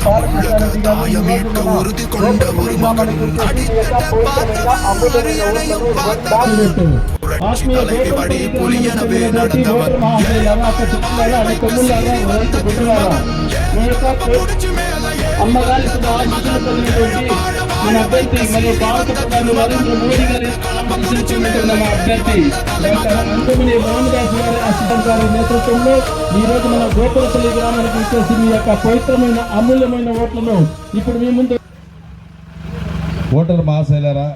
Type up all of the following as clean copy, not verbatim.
బాలకృష్ణారెడ్డి గారు ఈ రోజు మన గోపురపల్లి గ్రామానికి వచ్చేసి ఈ యొక్క పవిత్రమైన అమూల్యమైన ఓట్లను ఆత్మీయ గోపురపల్లి ఓటర్ మహాశయులారా, అక్క చెప్పులారా, అనే కొమ్ములారా, ఓటు గుడ్డలారా, మీ యొక్క అమ్మగారి ఆశీస్సులు కలిగినటువంటి మన అభ్యర్థి మరియు భారత ప్రధాని నరేంద్ర మోడీ గారి ఆశీస్సులు మన అభ్యర్థి డాక్టర్ అంతమణి రామదాస్ గారి అసిస్టెంట్ గారి నేతృత్వంలో ఈ రోజు మన గోపురపల్లి గ్రామానికి వచ్చేసి మీ యొక్క పవిత్రమైన అమూల్యమైన ఓట్లను ఇప్పుడు మీ ముందు. ఓటర్ మహాశైలారా,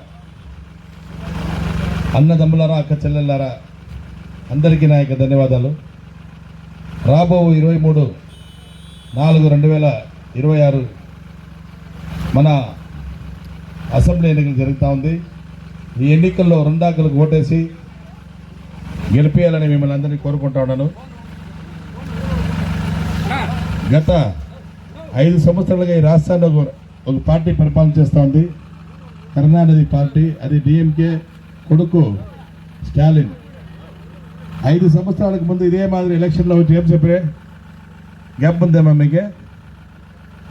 అన్నదమ్ములారా, అక్క చెల్లెళ్ళారా, అందరికీ నా యొక్క ధన్యవాదాలు. రాబో 23/4/2026 మన అసెంబ్లీ ఎన్నికలు జరుగుతూ ఉంది. ఈ ఎన్నికల్లో రెండాకులకు ఓటేసి గెలిపేయాలని మిమ్మల్ని అందరినీ కోరుకుంటా ఉన్నాను. గత 5 సంవత్సరాలుగా ఈ రాష్ట్రాల్లో ఒక పార్టీ పరిపాలన చేస్తూ ఉంది, కరుణానిధి పార్టీ. అది డిఎంకే కొడుకు స్టాలిన్. 5 సంవత్సరాలకు ముందు ఇదే మాదిరి ఎలక్షన్లో వచ్చి ఏం చెప్పరే? గ్యాప్ ఉందేమా మీకే?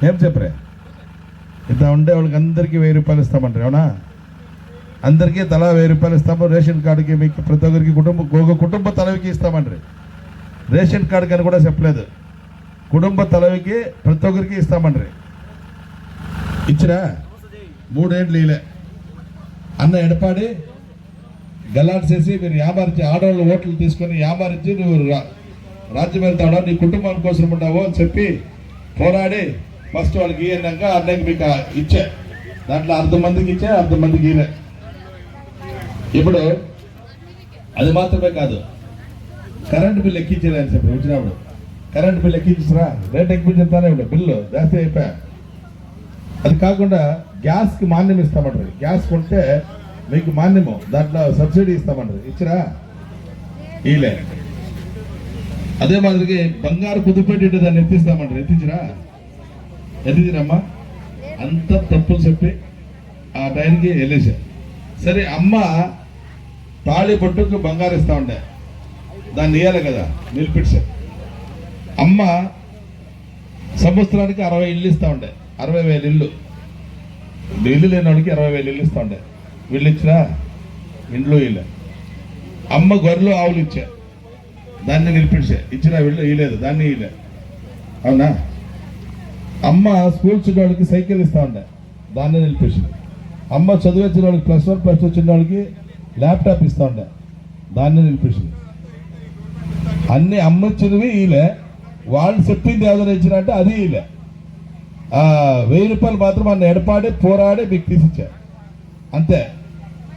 ఏం చెప్పరే? ఇట్లా ఉండే వాళ్ళకి అందరికీ 1000 రూపాయలు ఇస్తామంటారు, అవునా? అందరికీ తలా 1000 రూపాయలు ఇస్తాము. రేషన్ కార్డుకి మీకు ప్రతి ఒక్కరికి కుటుంబ తలవికి ఇస్తామంటారు. రేషన్ కార్డుకి అని కూడా చెప్పలేదు, కుటుంబ తలవికి ప్రతి ఒక్కరికి ఇస్తామంటారు. ఇచ్చిరా 3 ఏళ్ళు ఇలా అన్న ఎడపాడి గల్లాట్ చేసి మీరు వ్యాపారించి ఆడవాళ్ళ ఓట్లు తీసుకొని వ్యాపారించి నువ్వు రాజ్యం వెళ్తాడో నీ కుటుంబం కోసం ఉండవు అని చెప్పి పోరాడి ఫస్ట్ వాళ్ళకి ఇయ్యాక అన్నకి మీకు ఇచ్చా. దాంట్లో 1/2 మందికి ఇచ్చా, 1/2 మందికి ఇలే. ఇప్పుడు అది మాత్రమే కాదు, కరెంటు బిల్లు ఎక్కించారని చెప్పి వచ్చినప్పుడు కరెంటు బిల్లు ఎక్కించరా, రేట్ ఎక్కించుతానే ఉండే బిల్లు జాస్తి అయిపోయా. అది కాకుండా గ్యాస్కి మాన్యం ఇస్తామంటారు. గ్యాస్ కొంటే మీకు మాన్యము, దాంట్లో సబ్సిడీ ఇస్తామంటారు. ఇచ్చిరా? ఈలే. అదే మాదిరికి బంగారు కుదుపెట్టి దాన్ని ఎత్తిస్తామంటారు. ఎత్తించిరమ్మా? అంత తప్పులు చెప్పి ఆ టైంకి వెళ్ళేసా. సరే, అమ్మ తాళి పట్టుకు బంగారు ఇస్తా ఉండే, దాన్ని ఇవ్వాలి కదా, నిలిపిడ్సా. అమ్మ సంవత్సరానికి 60 ఇల్లు ఇస్తా ఉండే, 60,000 ఇల్లు. ఇల్లు లేని వాడికి 20,000 ఇల్లు ఇస్తా ఉండే. వీళ్ళు ఇచ్చినా? ఇండ్లు ఇల్లే. అమ్మ గొర్రెలు ఆవులు ఇచ్చా, దాన్ని నిలిపించే. ఇచ్చినా? వీళ్ళు ఇయలేదు, దాన్ని ఇయలే, అవునా? అమ్మ స్కూల్ చిన్నవాళ్ళకి సైకిల్ ఇస్తా ఉండే, దాన్ని నిలిపించింది. అమ్మ చదివించిన వాళ్ళకి +1 +2 చిన్న వాళ్ళకి ల్యాప్టాప్ ఇస్తా ఉండే, దాన్ని నిలిపించింది. అన్ని అమ్మ ఇచ్చినవి ఈలే, వాళ్ళు చెప్పింది ఏదైనా ఇచ్చినంటే అది ఈలే. 1000 రూపాయలు మాత్రం అన్న ఎడపాడి పోరాడి మీకు తీసిచ్చా, అంతే.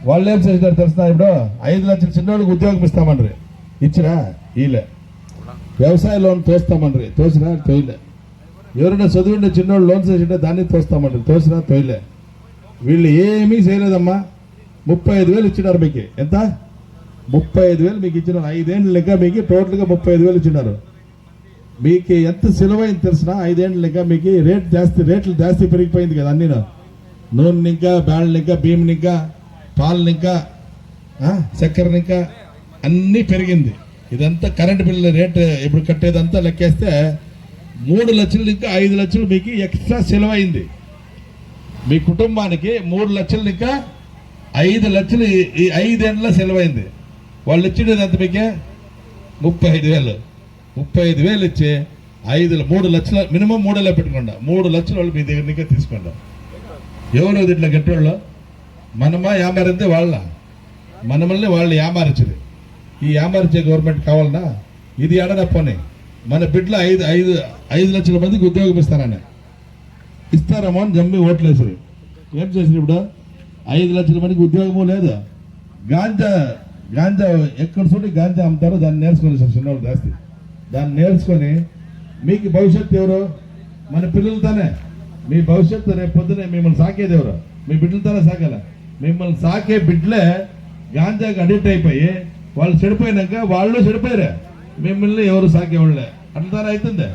వాళ్ళు ఏం చేసినారు తెలిసిన? ఇప్పుడు 5 లక్షల చిన్నవాళ్ళకి ఉద్యోగం ఇస్తామండ్రి, ఇచ్చినా? ఈలే. వ్యవసాయ లోన్ తోస్తామండ్రి, తోసినా? తోయలే. ఎవరైనా చదువుండే చిన్నవాళ్ళు లోన్స్ వేసింటే దాన్ని తోస్తామండ్రి, తోసినా? తోయలే. వీళ్ళు ఏమీ చేయలేదమ్మా. 35,000 ఇచ్చినారు మీకు. ఎంత? 35,000 మీకు ఇచ్చినారు. 5 ఏళ్ళు లెక్క మీకు టోటల్గా 35,000 ఇచ్చినారు. మీకు ఎంత సులువైంది తెలిసిన? 5 ఏళ్ళు లెక్క మీకు రేట్లు జాస్తి పెరిగిపోయింది కదా. అన్నీ నూనె ఇంకా, బ్యాళ్ళు ఇంకా, బియ్యం ఇంకా, పాలు ఇంకా, చక్కెర ఇంకా అన్నీ పెరిగింది. ఇదంతా కరెంటు బిల్లు రేట్ ఇప్పుడు కట్టేదంతా లెక్కేస్తే 3 లక్షలు ఇంకా 5 లక్షలు మీకు ఎక్స్ట్రా సెలవైంది. మీ కుటుంబానికి 3 లక్షలు ఇంకా 5 లక్షలు ఈ 5 ఏళ్ళ సెలవైంది. వాళ్ళు ఇచ్చేది ఎంత మీకే? 35,000. 35,000 ఇచ్చి 3 లక్షల మినిమం 3 ఏళ్ళ పెట్టుకోండి. 3 లక్షలు వాళ్ళు మీ దగ్గర నీకే తీసుకోండి. ఎవరు ఇట్లా గట్టోళ్ళు? మనమా యామారింది వాళ్ళ? మనమల్ని వాళ్ళు యామారించింది. ఈ యామారించే గవర్నమెంట్ కావాలన్నా ఇది ఎడనప్పని మన బిడ్డలు 5 లక్షల మందికి ఉద్యోగం ఇస్తారని ఇస్తారమ్మా అని జమ్మి ఓట్లేసారు. ఏం చేసారు? ఇప్పుడు 5 లక్షల మందికి ఉద్యోగము లేదు. గాంజా ఎక్కడ చూడండి గాంజా అమ్ముతారో దాన్ని నేర్చుకొని సార్ చిన్నవాళ్ళు జాస్తి. దాన్ని నేర్చుకొని మీకు భవిష్యత్తు ఎవరు? మన పిల్లలతోనే. మీ భవిష్యత్తు రేపు పొద్దునే మిమ్మల్ని సాకేది ఎవరు? మీ బిడ్డలతోనే సాకాల. మిమ్మల్ని సాకే బిడ్డలే గాంజాకి అడిక్ట్ అయిపోయి వాళ్ళు చెడిపోయినాక వాళ్ళు చెడిపోయారే, మిమ్మల్ని ఎవరు సాకేవాళ్ళే. అట్లా అవుతుంది.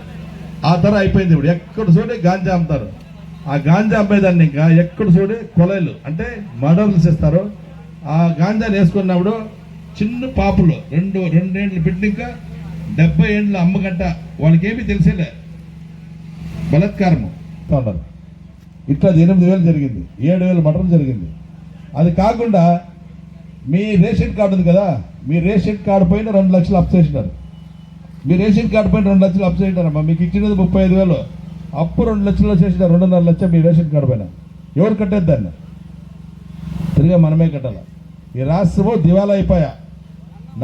ఆ తర అయిపోయింది. ఇప్పుడు ఎక్కడ చూడే గాంజా అమ్ముతారు. ఆ గాంజా అమ్మేదాన్ని ఇంకా ఎక్కడ చూడే కొలైలు అంటే మర్డర్లు చేస్తారు. ఆ గాంజాని వేసుకున్నప్పుడు చిన్న పాపలు 2 ఏళ్ళు బిడ్డ ఇంకా 70 ఏళ్ళ అమ్మగంట వాళ్ళకేమీ తెలిసేలే. బలత్కారము ఇస్తూ ఉన్నారు. ఇట్లా 8,000 జరిగింది, 7,000 మటన్ జరిగింది. అది కాకుండా మీ రేషన్ కార్డు ఉంది కదా, మీ రేషన్ కార్డు పైన 2 లక్షలు అప్పు చేసినారు. మీ రేషన్ కార్డు పైన 2 లక్షలు అప్పు చేసినారమ్మా. మీకు ఇచ్చినది 35,000, అప్పు 2 లక్షలు చేసినారు. 2.5 లక్షలు మీ రేషన్ కార్డు పైన. ఎవరు కట్టేది దాన్ని? తిరిగా మనమే కట్టాలి. ఈ రాష్ట్రము దివాలా అయిపోయా.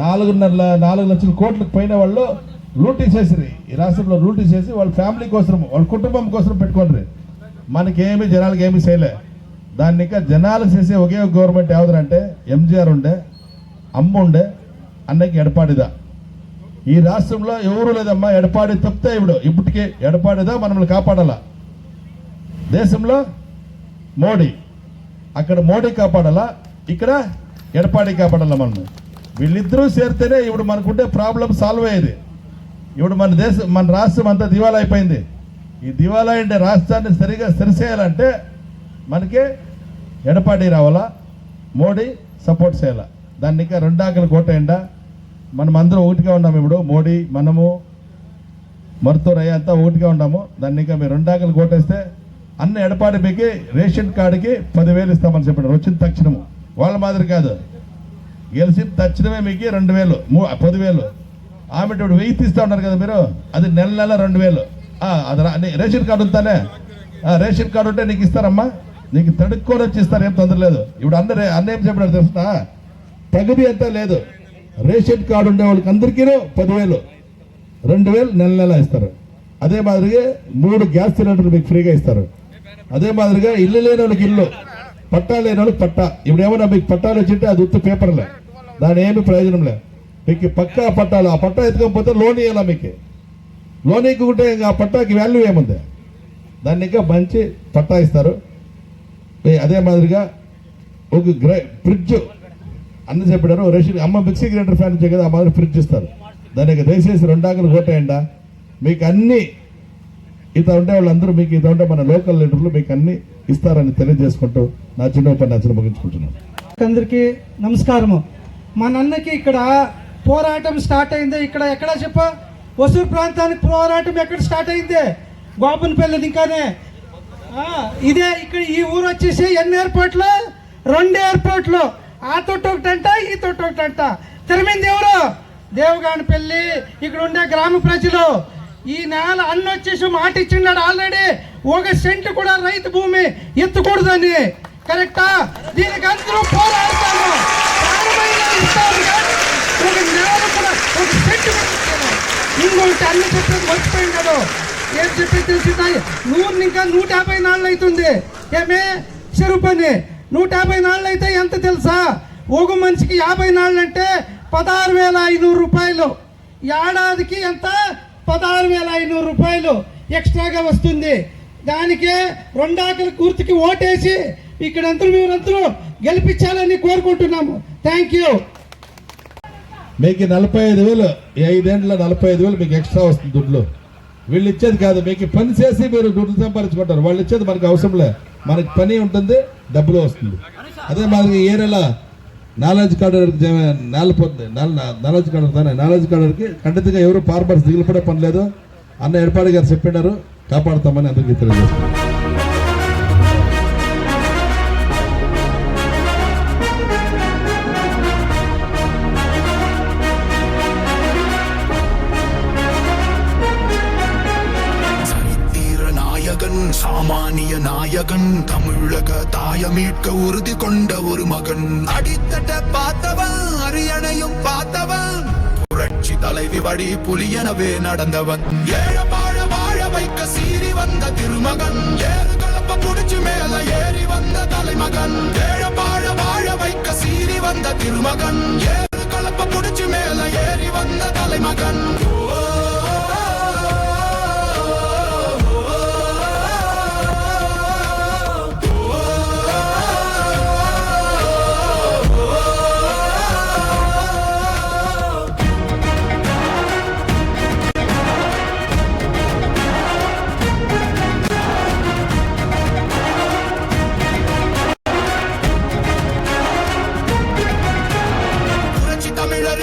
4 లక్షల కోట్లకు పైన వాళ్ళు లూటీ చేసిరి. ఈ రాష్ట్రంలో లూటీ చేసి వాళ్ళ ఫ్యామిలీ కోసం, వాళ్ళ కుటుంబం కోసం పెట్టుకోండి. మనకేమి జనాలకు ఏమి చేయలే. దాన్ని ఇంకా జనాలకు చేసే ఒకే ఒక గవర్నమెంట్ ఎవరంటే ఎంజీఆర్ ఉండే, అమ్మ ఉండే, అన్నకి ఎడపాడిదా. ఈ రాష్ట్రంలో ఎవరు లేదమ్మా. ఎడపాడి తప్పితే ఇప్పటికే ఎడపాడిదా మనల్ని కాపాడాలా. దేశంలో మోడీ, అక్కడ మోడీ కాపాడాలా, ఇక్కడ ఎడపాడి కాపాడాలా. మనం వీళ్ళిద్దరూ చేరితేనే ఇప్పుడు మనకుంటే ప్రాబ్లం సాల్వ్ అయ్యేది. ఇప్పుడు మన రాష్ట్రం అంతా దివాలా అయిపోయింది. ఈ దివాలా అంటే రాష్ట్రాన్ని సరిగా సరిచేయాలంటే మనకి ఎడపాడి రావాలా, మోడీ సపోర్ట్ చేయాలా. దాన్ని ఇంకా 2 ఆకలి కోటేయండా. మనం అందరం ఒకటిగా ఉన్నాము. ఇప్పుడు మోడీ, మనము, మరుతూరు అయ్యా అంతా ఒకటిగా ఉన్నాము. దాన్ని ఇంకా మీరు 2 ఆకలి కోటేస్తే అన్న ఎడపాడి మీకు రేషన్ కార్డుకి 10,000 ఇస్తామని చెప్పారు. వచ్చిన తక్షణము, వాళ్ళ మాదిరి కాదు. గెలిచిన తక్షణమే మీకు 2,000, 10,000. ఆమె ఇప్పుడు 1000 ఇస్తా ఉన్నారు కదా మీరు, అది నెల 2,000. అది రేషన్ కార్డు ఉంతానే, రేషన్ కార్డు ఉంటే నీకు ఇస్తారమ్మా. నీకు తడుక్కొని వచ్చి ఇస్తారు, ఏం తొందర లేదు. ఇప్పుడు అన్న ఏం చెప్పాడు తెలుసునా? తగుది అంతా లేదు. రేషన్ కార్డు ఉండే వాళ్ళకి అందరికీ 10,000, 2,000 నెల ఇస్తారు. అదే మాదిరిగా 3 గ్యాస్ సిలిండర్లు మీకు ఫ్రీగా ఇస్తారు. అదే మాదిరిగా ఇల్లు లేని వాళ్ళకి ఇల్లు, పట్టా లేని వాళ్ళకి పట్టా. ఇప్పుడు ఏమన్నా మీకు పట్టాలు వచ్చింటే అది ఉత్త పేపర్లే, దాని ఏమి ప్రయోజనం లే. మీకు పక్కా పట్టాలు, ఆ పట్టా ఎత్తుకపోతే లోన్ ఇవ్వాలా. మీకు లోన్ ఇవ్వకుంటే ఆ పట్టాకి వాల్యూ ఏముంది? దాన్ని ఇంకా మంచి పట్టా ఇస్తారు. అదే మాదిరిగా ఒక ఫ్రిడ్జ్ అన్న చెప్పారు. రేషన్ అమ్మ మిక్సీ గ్రైండర్ ఫ్యాన్ ఇచ్చే కదా, ఆ మాదిరి ఫ్రిడ్జ్ ఇస్తారు. దానికి దయచేసి 2 ఆకలి కోటేయండా. మీకు అన్ని ఇత ఉంటే వాళ్ళందరూ మీకు ఇత ఉంటే మన లోకల్ లీడర్లు మీకు అన్ని ఇస్తారని తెలియజేసుకుంటూ నా చిన్న ఉపన్యాసం ముగించుకుంటున్నాను. అందరికీ నమస్కారము. మా నాన్నకి ఇక్కడ పోరాటం స్టార్ట్ అయింది. ఇక్కడ ఎక్కడ చెప్ప వసూరు ప్రాంతానికి పోరాటం ఎక్కడ స్టార్ట్ అయింది? గోపనపల్లి ఇంకానే. ఇదే ఇక్కడ ఈ ఊరు వచ్చేసి ఎన్ని ఎయిర్పోర్ట్లు? 2 ఎయిర్పోర్ట్లు. ఆ తోట ఒకటంట, ఈ తోట ఒకటంట. తెరమింది ఎవరు? దేవగానపల్లి. ఇక్కడ ఉండే గ్రామ ప్రజలు. ఈ నేల అన్న వచ్చేసి మాట ఇచ్చిన్నాడు ఆల్రెడీ. 1 సెంటు కూడా రైతు భూమి ఎత్తకూడదని. కరెక్టా? దీనికి అందరూ పోరాడతాము. ఇంకొకటి అన్న చెప్పేది మర్చిపోయింది కదా. ఏం చెప్పేది తెలిసింది? 100 ఇంకా 150 నాళ్ళు అవుతుంది. ఏమే చెరువు పని 150 నాళ్ళు అయితే ఎంత తెలుసా? ఒక మనిషికి 50 నాళ్ళు అంటే 16,500 రూపాయలు. ఏడాదికి ఎంత? 16,500 రూపాయలు ఎక్స్ట్రాగా వస్తుంది. దానికే 2 ఆకలి గుర్తుకి ఓటేసి ఇక్కడంతా మీరందరూ గెలిపించాలని కోరుకుంటున్నాము. Thank you. మీకు 45,000, 5 ఏళ్ళ 45,000 మీకు ఎక్స్ట్రా వస్తుంది దుడ్లు. వీళ్ళు ఇచ్చేది కాదు, మీకు పని చేసి మీరు దుడ్లు సంపాదించుకుంటారు. వాళ్ళు ఇచ్చేది మనకు అవసరం లే. మనకి పని ఉంటుంది, డబ్బులు వస్తుంది. అదే మాదిరి ఏరేలా నాలెడ్జ్ కార్డర్కి నాలెడ్జ్ కార్డర్ తానే నాలెడ్జ్ కార్డర్కి ఖండితంగా ఎవరు ఫార్మర్స్ దిగులుపడే పని లేదు. అన్న ఎడపాడి గారు చెప్పినారు, కాపాడుతామని అందరికీ తెలియజేస్తున్నారు. சாமானிய நாயகன் தமிழக தாய மீட்க உறுதி கொண்ட ஒரு மகன். அடித்தட்ட பார்த்தவன், அரியணையும் பார்த்தவன், புரட்சி தலைவி வழி புலியனவே நடந்தவன். ஏழ வாழ வைக்க சீறி வந்த திருமகன், ஏறு கலப்ப புடிச்சு மேல ஏறி வந்த தலைமகன். ஏழ வாழ வைக்க சீறி வந்த திருமகன், ஏறு கலப்ப புடிச்சு மேல ஏறி வந்த தலைமகன்.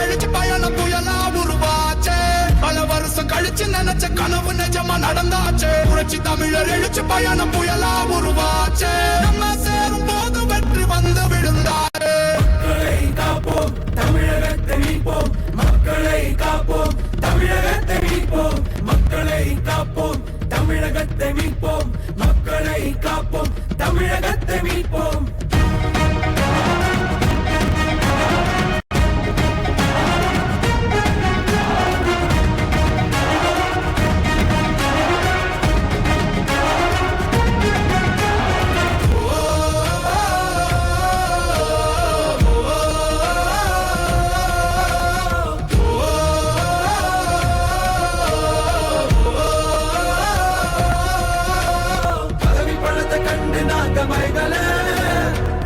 எழுச்சி பயணம் புயலா உருவாச்சே. எழுச்சி பயணம் புயலா உருவாச்சே நம்ம சேரும் போது வெற்றி வந்து விழுந்தாரே மக்களை காப்போம் தமிழகத்தை மீட்போம் மக்களை காப்போம் தமிழகத்தை மீட்போம் மக்களை காப்போம் தமிழகத்தை மீட்போம் மக்களை காப்போம் தமிழகத்தை மீட்போம்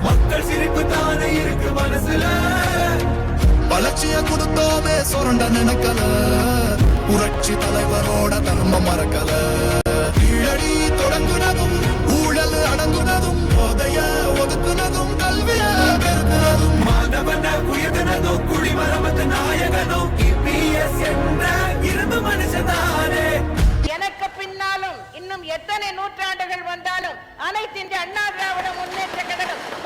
மக்கள் சிரிப்பு தானே இருக்கு மனசுல வளர்ச்சிய கொடுத்தோமே சுரண்ட நினைக்கல புரட்சி தலைவரோட தர்மம் மறக்கல கீழடி தொடங்குனதும் ஊழல் அடங்குனதும் போதைய ஒதுக்குனதும் கல்விய பெருக்குனதும் மாணவன உயர்த்தினதும் குடிமரமத்து நாயகனும் இபிஎஸ் என்ற இரும்பு மனுஷனானே எனக்கு பின்னாலும் இன்னும் எத்தனை நூற்றாண்டுகள் வந்தாலும் அனைத்து இந்திய அண்ணா திராவிட முன்னேற்ற கழகம்